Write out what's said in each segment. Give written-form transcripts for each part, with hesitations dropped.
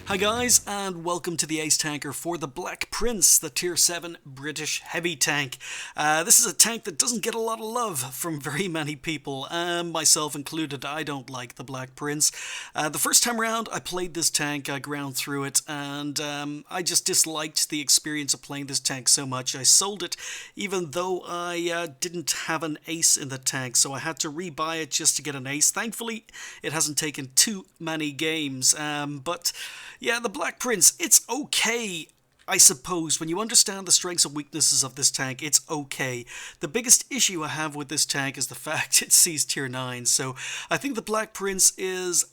Hi guys, and welcome to the Ace Tanker for the Black Prince, the Tier 7 British heavy tank. This is a tank that doesn't get a lot of love from very many people, myself included. I don't like the Black Prince. The first time around I played this tank, I ground through it, and I just disliked the experience of playing this tank so much. I sold it even though I didn't have an ace in the tank, so I had to rebuy it just to get an ace. Thankfully, it hasn't taken too many games, but yeah, the Black Prince, it's okay, I suppose. When you understand the strengths and weaknesses of this tank, it's okay. The biggest issue I have with this tank is the fact it sees tier 9, so I think the Black Prince is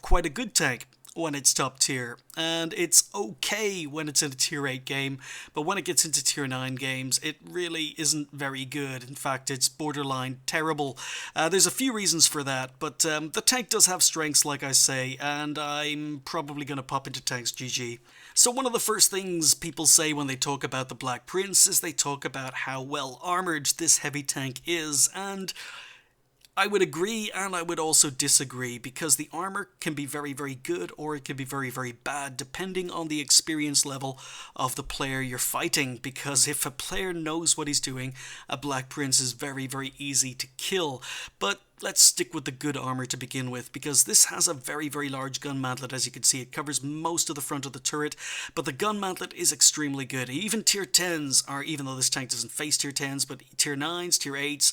quite a good tank when it's top tier, and it's okay when it's in a tier 8 game, but when it gets into tier 9 games, it really isn't very good. In fact, it's borderline terrible. There's a few reasons for that, but the tank does have strengths, like I say, and I'm probably going to pop into tanks GG. So one of the first things people say when they talk about the Black Prince is they talk about how well armoured this heavy tank is, and I would agree and I would also disagree, because the armor can be very, very good or it can be very, very bad depending on the experience level of the player you're fighting, because if a player knows what he's doing, a Black Prince is very, very easy to kill. But let's stick with the good armor to begin with, because this has a very, very large gun mantlet. As you can see, it covers most of the front of the turret, but the gun mantlet is extremely good. Even tier 10s are, even though this tank doesn't face tier 10s, but tier 9s, tier 8s,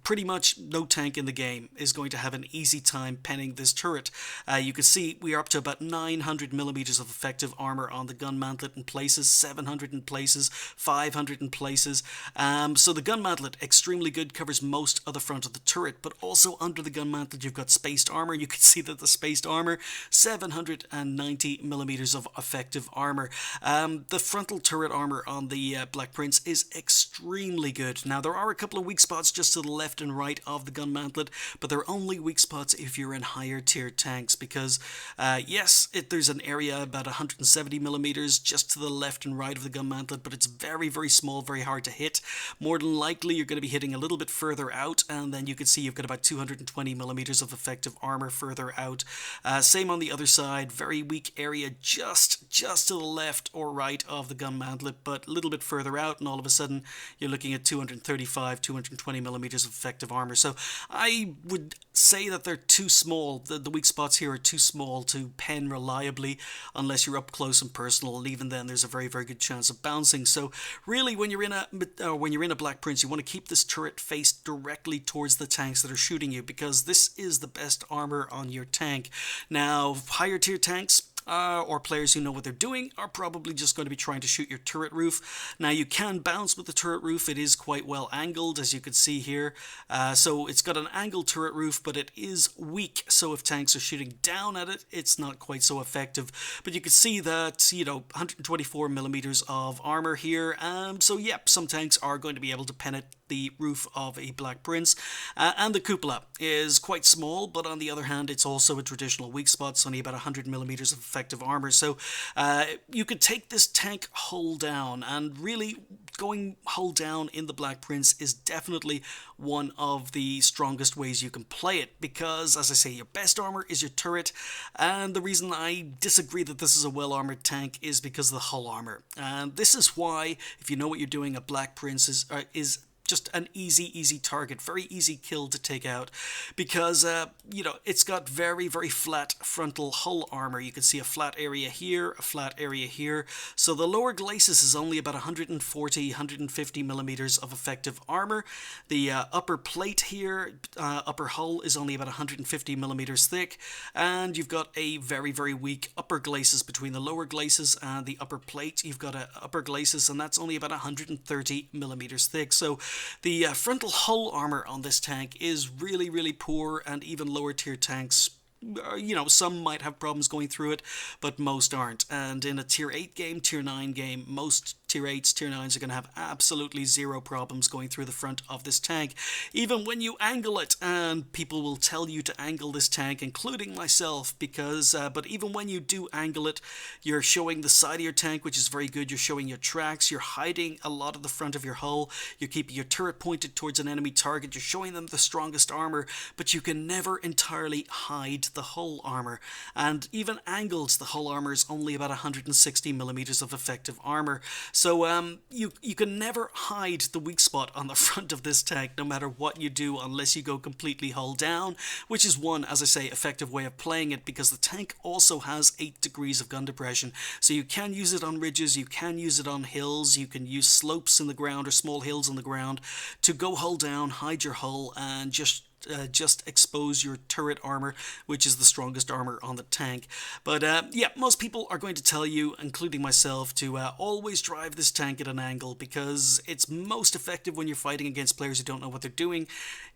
pretty much no tank in the game is going to have an easy time penning this turret. You can see we are up to about 900 millimeters of effective armor on the gun mantlet in places, 700 in places, 500 in places. So the gun mantlet, extremely good, covers most of the front of the turret, but also under the gun mantlet you've got spaced armor. You can see that the spaced armor, 790 millimeters of effective armor. The frontal turret armor on the Black Prince is extremely good. Now there are a couple of weak spots just to the left and right of the gun mantlet, but they're only weak spots if you're in higher tier tanks, because yes, there's an area about 170 millimeters just to the left and right of the gun mantlet, but it's very, very small, very hard to hit. More than likely you're going to be hitting a little bit further out, and then you can see you've got about 220 millimeters of effective armor further out. Same on the other side, very weak area just to the left or right of the gun mantlet, but a little bit further out, and all of a sudden you're looking at 235, 220 millimeters of effective armor. So I would say that they're too small. The weak spots here are too small to pen reliably unless you're up close and personal, and even then there's a very, very good chance of bouncing. So really, when you're in a Black Prince, you want to keep this turret faced directly towards the tanks that are shooting you, because this is the best armor on your tank. Now, higher tier tanks, or players who know what they're doing, are probably just going to be trying to shoot your turret roof. Now, you can bounce with the turret roof. It is quite well angled, as you can see here. So it's got an angled turret roof, but it is weak. So if tanks are shooting down at it, it's not quite so effective. But you can see that, 124 millimeters of armor here. So yep, some tanks are going to be able to penetrate the roof of a Black Prince. And the cupola is quite small, but on the other hand, it's also a traditional weak spot. It's only about 100 millimeters of effective armor. So you could take this tank hull down, and really going hull down in the Black Prince is definitely one of the strongest ways you can play it, because, as I say, your best armor is your turret, and the reason I disagree that this is a well-armored tank is because of the hull armor. And this is why, if you know what you're doing, a Black Prince is just an easy target, very easy kill to take out, because it's got very, very flat frontal hull armor. You can see a flat area here, a flat area here. So the lower glacis is only about 140, 150 millimeters of effective armor. The upper plate here, upper hull, is only about 150 millimeters thick, and you've got a very, very weak upper glacis between the lower glacis and the upper plate. You've got an upper glacis, and that's only about 130 millimeters thick. So the frontal hull armor on this tank is really, really poor, and even lower tier tanks, some might have problems going through it, but most aren't. And in a tier 8 game, tier 9 game, most tier 8s, tier 9s are going to have absolutely zero problems going through the front of this tank, even when you angle it. And people will tell you to angle this tank, including myself, because but even when you do angle it, you're showing the side of your tank, which is very good. You're showing your tracks, you're hiding a lot of the front of your hull, you're keeping your turret pointed towards an enemy target, you're showing them the strongest armor, but you can never entirely hide the hull armor. And even angled, the hull armor is only about 160 millimeters of effective armor. So you can never hide the weak spot on the front of this tank, no matter what you do, unless you go completely hull down, which is one, as I say, effective way of playing it, because the tank also has 8 degrees of gun depression. So you can use it on ridges, you can use it on hills, you can use slopes in the ground or small hills in the ground to go hull down, hide your hull, and just expose your turret armor, which is the strongest armor on the tank. But yeah, most people are going to tell you, including myself, to always drive this tank at an angle, because it's most effective when you're fighting against players who don't know what they're doing.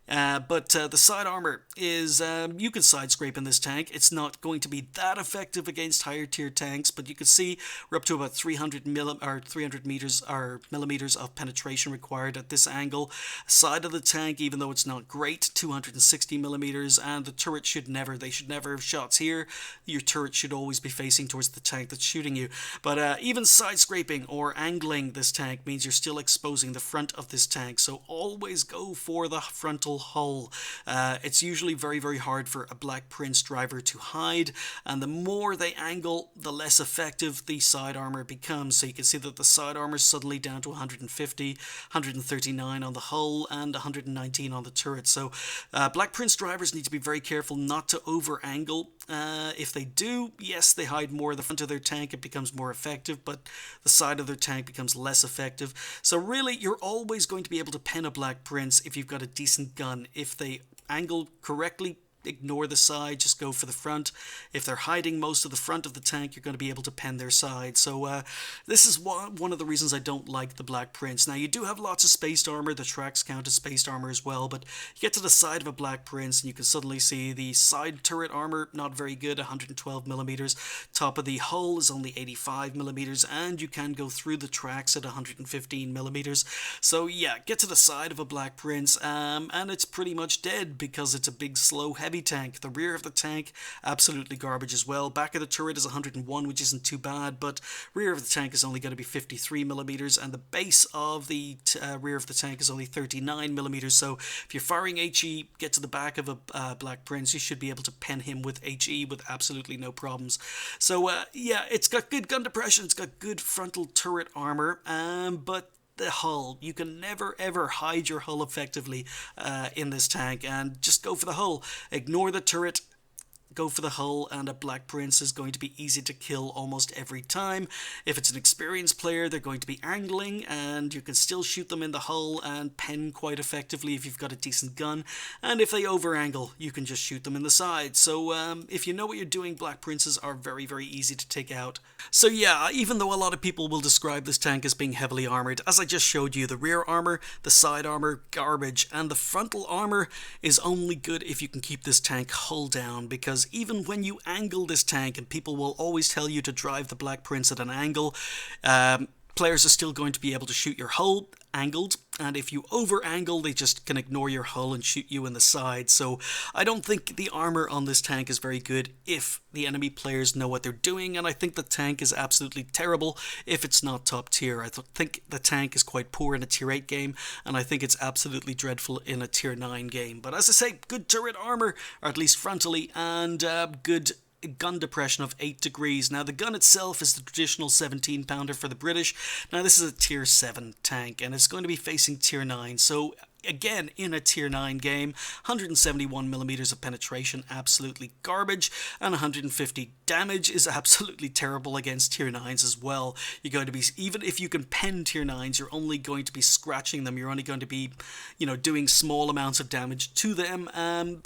But the side armor is, you can side scrape in this tank. It's not going to be that effective against higher tier tanks, but you can see we're up to about 300 meters or millimeters of penetration required at this angle. Side of the tank, even though it's not great, 260 millimeters, and the turret should never have shots here. Your turret should always be facing towards the tank that's shooting you. But even side scraping or angling this tank means you're still exposing the front of this tank, so always go for the frontal hull. It's usually very, very hard for a Black Prince driver to hide, and the more they angle, the less effective the side armor becomes. So you can see that the side armor is suddenly down to 150, 139 on the hull, and 119 on the turret. So Black Prince drivers need to be very careful not to over angle. If they do, yes, they hide more of the front of their tank, it becomes more effective, but the side of their tank becomes less effective. So really, you're always going to be able to pen a Black Prince if you've got a decent gun. If they angle correctly, ignore the side, just go for the front. If they're hiding most of the front of the tank, you're going to be able to pen their side. So this is one of the reasons I don't like the Black Prince. Now, you do have lots of spaced armor. The tracks count as spaced armor as well, but you get to the side of a Black Prince and you can suddenly see the side turret armor, not very good, 112 millimeters. Top of the hull is only 85 millimeters, and you can go through the tracks at 115 millimeters. So yeah, get to the side of a Black Prince, and it's pretty much dead because it's a big, slow, heavy tank. The rear of the tank, absolutely garbage as well. Back of the turret is 101, which isn't too bad, but rear of the tank is only going to be 53 millimeters, and the base of the rear of the tank is only 39 millimeters. So if you're firing HE, get to the back of a Black Prince, you should be able to pen him with HE with absolutely no problems. So yeah, it's got good gun depression, it's got good frontal turret armor, but the hull, you can never ever hide your hull effectively in this tank, and just go for the hull. Ignore the turret, go for the hull, and a Black Prince is going to be easy to kill almost every time. If it's an experienced player, they're going to be angling, and you can still shoot them in the hull and pen quite effectively if you've got a decent gun. And if they over angle, you can just shoot them in the side. So if you know what you're doing, Black Princes are very, very easy to take out. So yeah, even though a lot of people will describe this tank as being heavily armored, as I just showed you, the rear armor, the side armor, garbage, and the frontal armor is only good if you can keep this tank hull down, because even when you angle this tank, and people will always tell you to drive the Black Prince at an angle, players are still going to be able to shoot your hull angled, and if you over angle, they just can ignore your hull and shoot you in the side. So I don't think the armor on this tank is very good if the enemy players know what they're doing, and I think the tank is absolutely terrible if it's not top tier. I think the tank is quite poor in a tier 8 game, and I think it's absolutely dreadful in a tier 9 game. But as I say, good turret armor, or at least frontally, and good gun depression of 8 degrees. Now, the gun itself is the traditional 17 pounder for the British. Now, this is a tier 7 tank, and it's going to be facing tier 9, so again, in a tier 9 game, 171 millimeters of penetration, absolutely garbage, and 150 damage is absolutely terrible against tier 9s as well. You're going to be, even if you can pen tier 9s, you're only going to be scratching them. You're only going to be, doing small amounts of damage to them.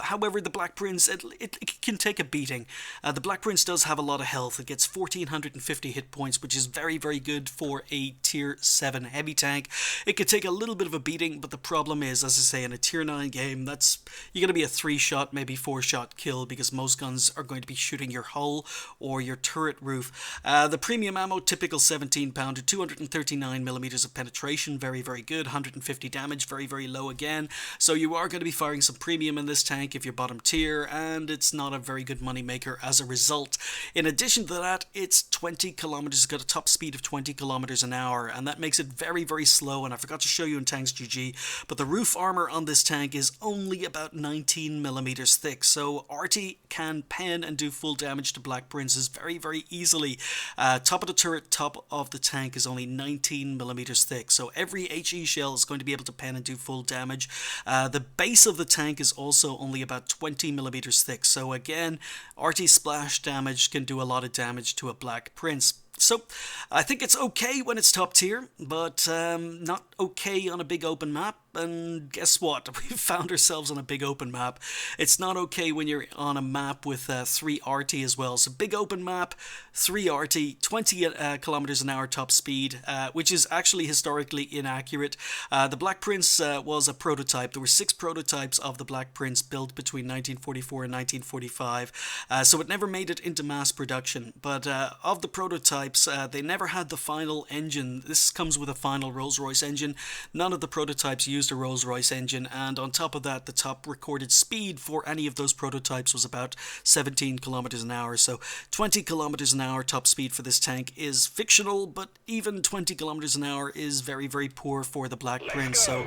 However, the Black Prince, it can take a beating. The Black Prince does have a lot of health. It gets 1,450 hit points, which is very, very good for a tier 7 heavy tank. It could take a little bit of a beating, but the problem is, as I say, in a tier 9 game, you're going to be a 3-shot, maybe 4-shot kill, because most guns are going to be shooting your hull or your turret roof. The premium ammo, typical 17 pounder, 239 millimeters of penetration, very, very good, 150 damage, very, very low again. So you are going to be firing some premium in this tank if you're bottom tier, and it's not a very good money maker as a result. In addition to that, it's 20 kilometers, it's got a top speed of 20 kilometers an hour, and that makes it very, very slow. And I forgot to show you in Tanks GG, but the roof armor on this tank is only about 19 millimeters thick, so Artie can pen and do full damage to Black Princes very, very easily. Top of the turret, top of the tank is only 19 millimeters thick, so every HE shell is going to be able to pen and do full damage. The base of the tank is also only about 20 millimeters thick, so again, Artie splash damage can do a lot of damage to a Black Prince. So, I think it's okay when it's top tier, but not okay on a big open map. And guess what? We found ourselves on a big open map. It's not okay when you're on a map with 3 RT as well. So big open map, 3 RT, 20 kilometers an hour top speed, which is actually historically inaccurate. The Black Prince was a prototype. There were 6 prototypes of the Black Prince built between 1944 and 1945. So it never made it into mass production. But of the prototypes, they never had the final engine. This comes with a final Rolls-Royce engine. None of the prototypes used a Rolls-Royce engine, and on top of that, the top recorded speed for any of those prototypes was about 17 kilometers an hour. So 20 kilometers an hour top speed for this tank is fictional, but even 20 kilometers an hour is very, very poor for the Black Prince. So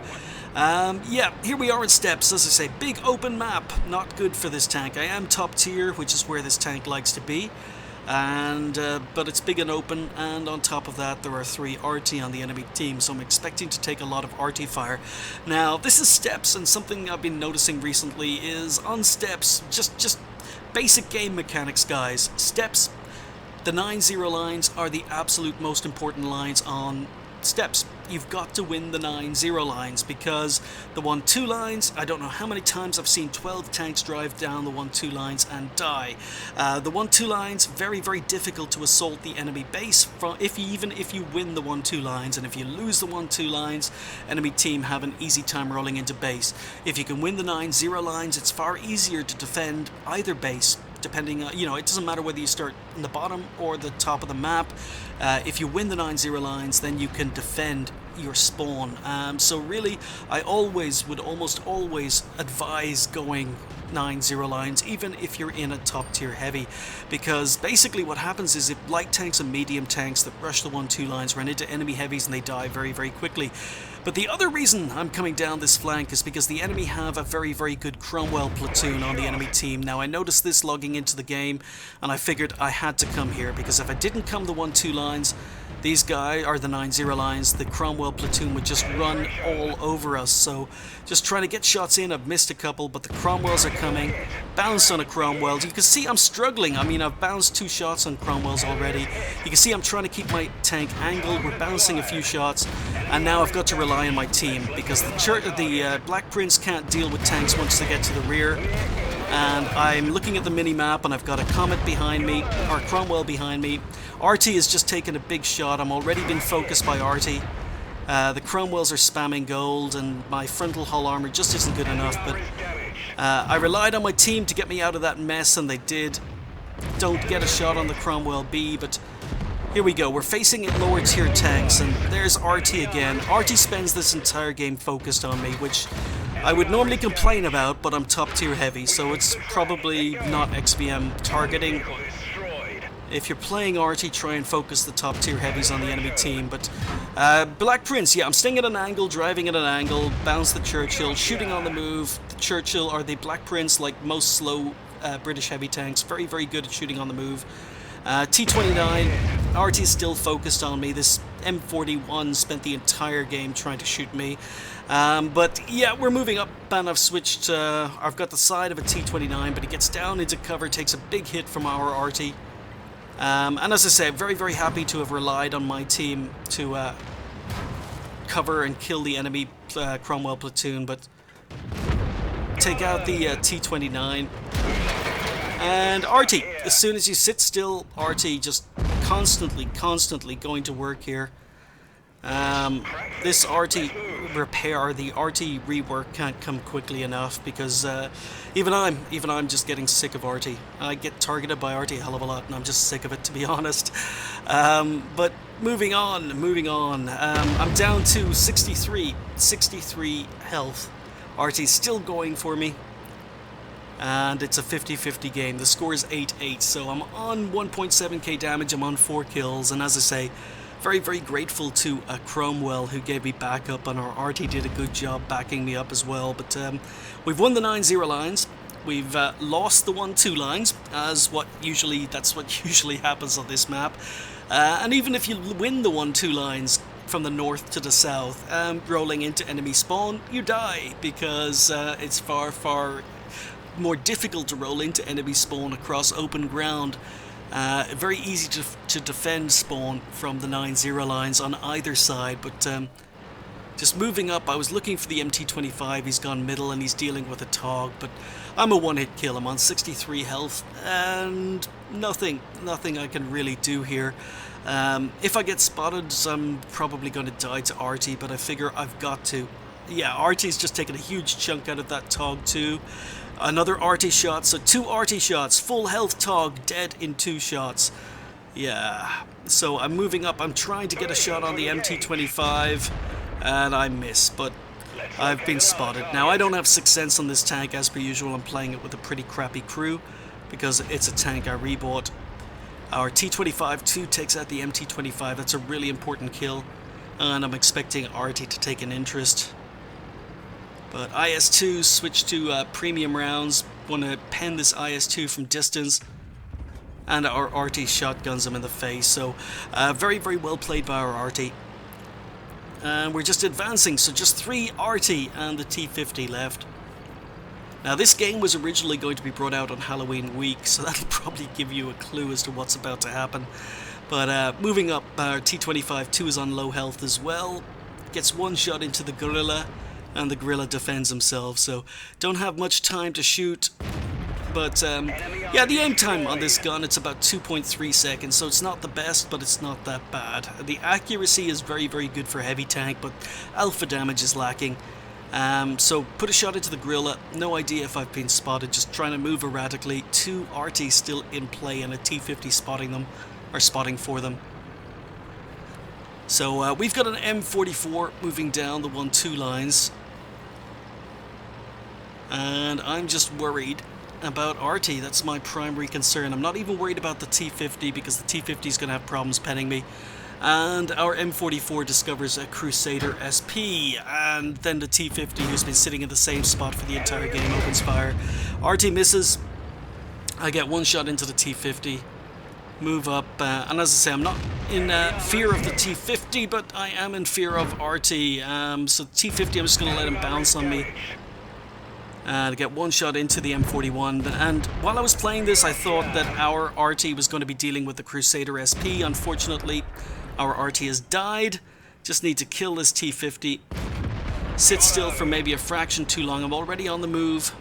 yeah, here we are in steps. As I say, big open map, not good for this tank. I am top tier, which is where this tank likes to be. But it's big and open, and on top of that there are 3 RT on the enemy team, so I'm expecting to take a lot of RT fire. Now this is steps, and something I've been noticing recently is on steps, just basic game mechanics, guys. Steps, the 9-0 lines are the absolute most important lines on steps. You've got to win the 9-0 lines, because the 1-2 lines, I don't know how many times I've seen 12 tanks drive down the 1-2 lines and die. The 1-2 lines, very, very difficult to assault the enemy base, even if you win the 1-2 lines, and if you lose the 1-2 lines, enemy team have an easy time rolling into base. If you can win the 9-0 lines, it's far easier to defend either base, depending on, it doesn't matter whether you start in the bottom or the top of the map. If you win the 9-0 lines, then you can defend your spawn. So really, I would almost always advise going 9-0 lines, even if you're in a top tier heavy, because basically what happens is if light tanks and medium tanks that rush the 1-2 lines run into enemy heavies and they die very, very quickly. But the other reason I'm coming down this flank is because the enemy have a very, very good Cromwell platoon on the enemy team. Now I noticed this logging into the game, and I figured I had to come here, because if I didn't come the 1-2 lines, these guys are the 9-0 lines, the Cromwell platoon would just run all over us. So just trying to get shots in, I've missed a couple, but the Cromwells are coming. Bounced on a Cromwell. You can see I'm struggling. I mean, I've bounced 2 shots on Cromwells already. You can see I'm trying to keep my tank angled. We're bouncing a few shots, and now I've got to rely on my team, because the Black Prince can't deal with tanks once they get to the rear. And I'm looking at the mini-map, and I've got a Comet behind me, or Cromwell behind me. RT has just taken a big shot. I'm already been focused by RT. The Cromwells are spamming gold, and my frontal hull armor just isn't good enough, but I relied on my team to get me out of that mess, and they did. Don't get a shot on the Cromwell B, but here we go. We're facing lower tier tanks, and there's RT again. RT spends this entire game focused on me, which I would normally complain about, but I'm top tier heavy, so it's probably not XVM targeting. If you're playing RT, try and focus the top tier heavies on the enemy team. But Black Prince, yeah, I'm staying at an angle, driving at an angle, bounce the Churchill, shooting on the move. The Churchill, or the Black Prince, like most slow British heavy tanks, very, very good at shooting on the move. T-29, RT is still focused on me. This M41 spent the entire game trying to shoot me. But yeah, we're moving up, and I've switched, I've got the side of a T-29, but he gets down into cover, takes a big hit from our RT. And as I say, I'm very, very happy to have relied on my team to cover and kill the enemy Cromwell platoon, but take out the T-29. And RT, as soon as you sit still, RT just constantly going to work here. This RT repair, the RT rework can't come quickly enough because even I'm just getting sick of RT. I get targeted by RT a hell of a lot, and I'm just sick of it, to be honest. But moving on. I'm down to 63 health. RT's still going for me. And it's a 50-50 game. The score is 8-8, so I'm on 1.7k damage, I'm on 4 kills, and as I say, very, very grateful to Cromwell, who gave me backup, and our RT did a good job backing me up as well. But we've won the 9-0 lines, we've lost the 1-2 lines, that's what usually happens on this map. And even if you win the 1-2 lines from the north to the south, rolling into enemy spawn, you die, because it's far, far more difficult to roll into enemy spawn across open ground. Very easy to defend spawn from the 9-0 lines on either side, but just moving up, I was looking for the MT25, he's gone middle and he's dealing with a Tog, but I'm a one-hit kill, I'm on 63 health, and nothing I can really do here. If I get spotted, I'm probably going to die to RT, but I figure I've got to. Yeah, RT's just taken a huge chunk out of that Tog too. Another RT shot, so 2 RT shots, full health Tog, dead in 2 shots. Yeah, so I'm moving up, I'm trying to get a shot on the MT25, and I miss, but I've been spotted. Now, I don't have 6th sense on this tank, as per usual. I'm playing it with a pretty crappy crew, because it's a tank I rebought. Our T25 too takes out the MT25, that's a really important kill, and I'm expecting RT to take an interest. But IS-2 switched to premium rounds, want to pen this IS-2 from distance, and our RT shotguns him in the face, so very, very well played by our RT. And we're just advancing, so just 3 RT and the T50 left. Now this game was originally going to be brought out on Halloween week, so that'll probably give you a clue as to what's about to happen. But moving up, our T25 too is on low health as well, gets 1 shot into the gorilla, and the gorilla defends himself, so don't have much time to shoot. But yeah, the aim time on this gun, it's about 2.3 seconds, so it's not the best, but it's not that bad. The accuracy is very, very good for heavy tank, but alpha damage is lacking. So put a shot into the gorilla, no idea if I've been spotted, just trying to move erratically. 2 RT still in play and a T50 spotting them, or spotting for them. So we've got an M44 moving down the 1-2 lines. And I'm just worried about RT, that's my primary concern. I'm not even worried about the T50 because the T50 is going to have problems penning me. And our M44 discovers a Crusader SP, and then the T50, who's been sitting in the same spot for the entire game, opens fire. RT misses, I get 1 shot into the T50, move up, and as I say, I'm not in fear of the T50, but I am in fear of RT. So T50, I'm just going to let him bounce on me. To get 1 shot into the M41, and while I was playing this I thought that our RT was going to be dealing with the Crusader SP. Unfortunately, our RT has died. Just need to kill this T50. Sit still for maybe a fraction too long. I'm already on the move.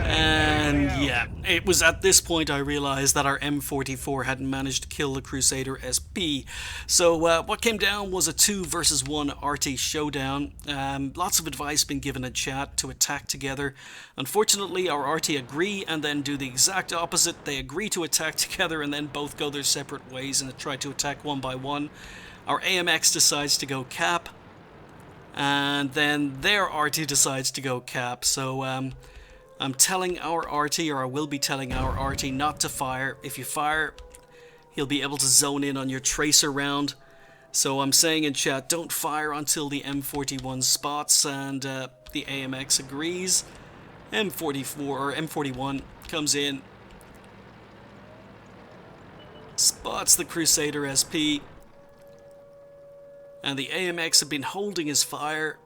And yeah, it was at this point I realized that our M44 hadn't managed to kill the Crusader SP. So what came down was a 2 versus 1 RT showdown. Lots of advice been given in chat to attack together. Unfortunately, our RT agree and then do the exact opposite. They agree to attack together and then both go their separate ways and try to attack one by one. Our AMX decides to go cap, and then their RT decides to go cap. So I'm telling our RT, or I will be telling our RT, not to fire. If you fire, he'll be able to zone in on your tracer round. So I'm saying in chat, don't fire until the M41 spots, and the AMX agrees. M44 or M41 comes in, spots the Crusader SP, and the AMX have been holding his fire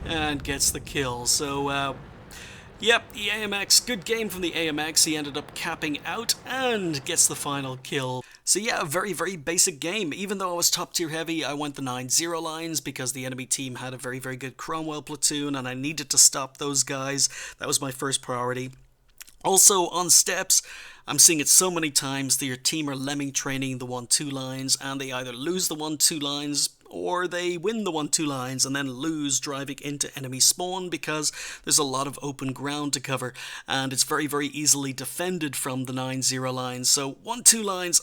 and gets the kill. So yep, the AMX, good game from the AMX. He ended up capping out and gets the final kill. So yeah, a very, very basic game. Even though I was top tier heavy, I went the 9-0 lines because the enemy team had a very, very good Cromwell platoon and I needed to stop those guys. That was my first priority. Also, on steps, I'm seeing it so many times that your team are lemming training the 1-2 lines, and they either lose the 1-2 lines or they win the 1-2 lines and then lose driving into enemy spawn because there's a lot of open ground to cover, and it's very, very easily defended from the 9-0 lines. So 1-2 lines,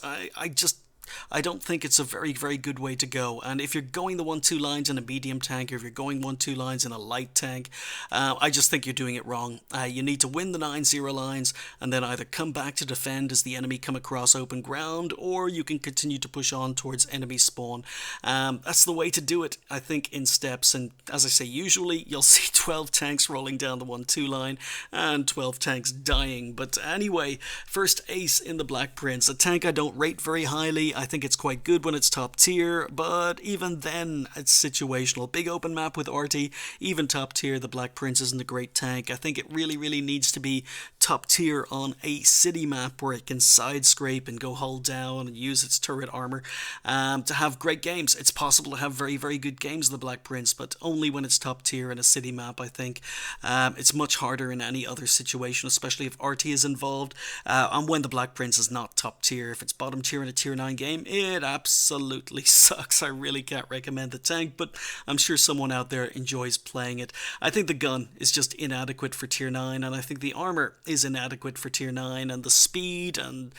I don't think it's a very, very good way to go. And if you're going the 1-2 lines in a medium tank, or if you're going 1-2 lines in a light tank, I just think you're doing it wrong. You need to win the 9-0 lines and then either come back to defend as the enemy come across open ground, or you can continue to push on towards enemy spawn. That's the way to do it, I think, in steps. And as I say, usually you'll see 12 tanks rolling down the 1-2 line and 12 tanks dying. But anyway, first ace in the Black Prince, a tank I don't rate very highly. I think it's quite good when it's top tier, but even then, it's situational. Big open map with Artie, even top tier, the Black Prince isn't a great tank. I think it really, really needs to be top tier on a city map where it can side scrape and go hold down and use its turret armor to have great games. It's possible to have very, very good games of the Black Prince, but only when it's top tier in a city map, I think. It's much harder in any other situation, especially if Artie is involved, and when the Black Prince is not top tier. If it's bottom tier in a tier 9 game, it absolutely sucks. I really can't recommend the tank, but I'm sure someone out there enjoys playing it. I think the gun is just inadequate for tier 9, and I think the armor is inadequate for tier 9, and the speed, and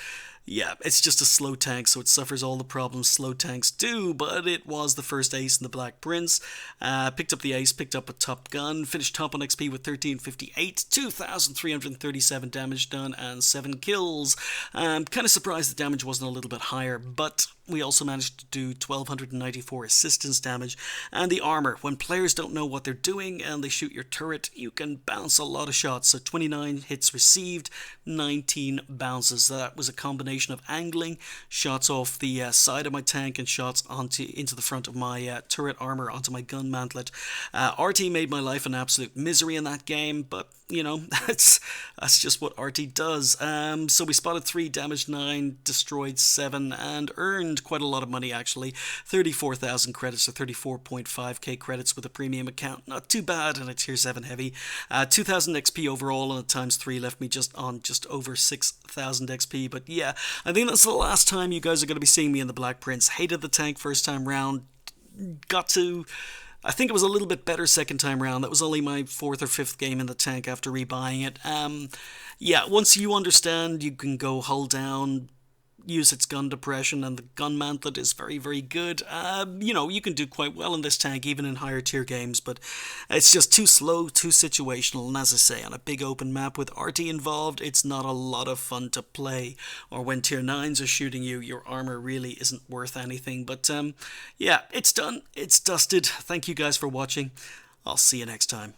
yeah, it's just a slow tank, so it suffers all the problems slow tanks do, but it was the first ace in the Black Prince. Picked up the ace, picked up a top gun, finished top on XP with 1358, 2,337 damage done, and 7 kills. Kind of surprised the damage wasn't a little bit higher, but we also managed to do 1,294 assistance damage. And the armor, when players don't know what they're doing and they shoot your turret, you can bounce a lot of shots. So 29 hits received, 19 bounces. That was a combination of angling, shots off the side of my tank, and shots into the front of my turret armor, onto my gun mantlet. RT made my life an absolute misery in that game, but you know, that's just what RT does. So we spotted 3, damaged 9, destroyed 7, and earned quite a lot of money actually. 34,000 credits, or 34.5k credits with a premium account. Not too bad in a tier 7 heavy. 2,000 XP overall, and a times 3 left me just over 6,000 XP. But yeah, I think that's the last time you guys are going to be seeing me in the Black Prince. Hated the tank first time round. I think it was a little bit better second time round. That was only my 4th or 5th game in the tank after rebuying it. Yeah, once you understand, you can go hold down, use its gun depression, and the gun mantlet is very, very good. You know, you can do quite well in this tank, even in higher tier games, but it's just too slow, too situational, and as I say, on a big open map with RT involved, it's not a lot of fun to play. Or when tier 9s are shooting you, your armor really isn't worth anything. But yeah, it's done, it's dusted. Thank you guys for watching. I'll see you next time.